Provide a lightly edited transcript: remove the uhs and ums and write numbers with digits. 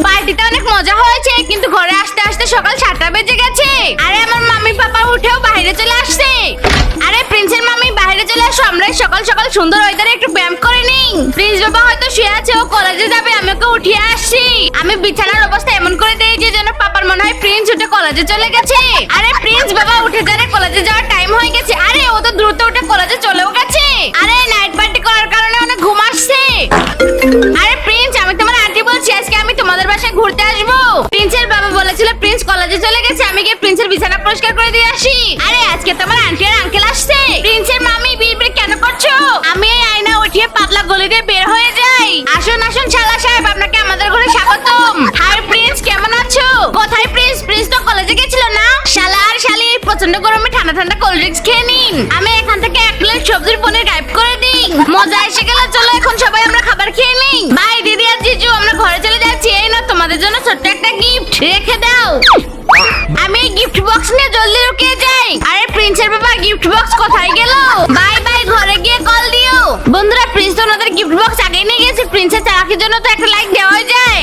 পার্টিতে অনেক মজা হয়েছে, কিন্তু ঘরে আসতে আসতে সকাল 7টা বেজে গেছে। আরে আমার মাম্মি পাপা উঠেও বাইরে চলে আসছে। আরে প্রিন্সের মাম্মি বাইরে চলে আসো, আমরা সকাল সকাল সুন্দর ওয়েদারে একটু ব্যায়াম করে নিই। প্রিন্স বাবা হয়তো শুয়ে আছে, ও কলেজে যাবে, আমি ওকে উঠিয়ে আসছি। আমি বিছানার অবস্থা এমন করে দেই যে যেন পাপার মনে হয় প্রিন্স উঠে কলেজে চলে গেছে। আরে প্রিন্স বাবা উঠে যারে, কলেজে যাওয়ার টাইম হয়ে গেছে। আরে ও তো দ্রুত উঠে কলেজে চলেও গেছে। আরে নাইট পার্টি করার কারণে অনেক ঘুম আসছে। আরে প্রিন্স, আমি তোমার আন্টি বলছি, আজকে আমি তোমাদের বাসায় ঘুরতে আসবো। প্রিন্সের বাবা বলেছিল প্রিন্স কলেজে চলে গেছে, আমি গিয়ে প্রিন্সের বিছানা পরিষ্কার করে দিয়ে আসি। আরে আজকে তোমার আন্টি আর আঙ্কেল আসছে। প্রিন্সের মামি বিড়বিড় কেন করছো? আমি এই আয়না উঠিয়ে পাতলা গলি দিয়ে বের হয়ে যাই। আসুন আসুন শালা সাহেব, আপনাকে আমাদের ঘরে স্বাগতম। হাই প্রিন্স, কেমন আছো? কোথায় প্রিন্স? প্রিন্স তো কলেজে গেছিল না। শালা আর শালি প্রচন্ড গরমে ঠান্ডা ঠান্ডা কোল্ড ড্রিঙ্কস খেয়ে নিন। আমি এখান থেকে 1 প্লেট সবজির পনির গায়েব করে দিই। মজা এসে গেল, চলো এখন সবাই আমরা খাবার খেয়ে নিই। বাই দিদি আর জিজু, আমরা ঘরে চলে যাচ্ছি। এই না তোমাদের জন্য ছোট্ট একটা গিফট, রেখে দাও। আমি গিফট বক্স নিয়ে জলদি লুকিয়ে যাই। আরে প্রিন্সের বাবা গিফট বক্স কোথায় গেল? বাই বাই, ঘরে গিয়ে কল দিও। বন্ধুরা, প্রিন্স তো ওনাদের গিফট বক্স আগেই নিয়ে গেছে। প্রিন্সের চালাকির জন্য তো একটা লাইক দেওয়া যায়।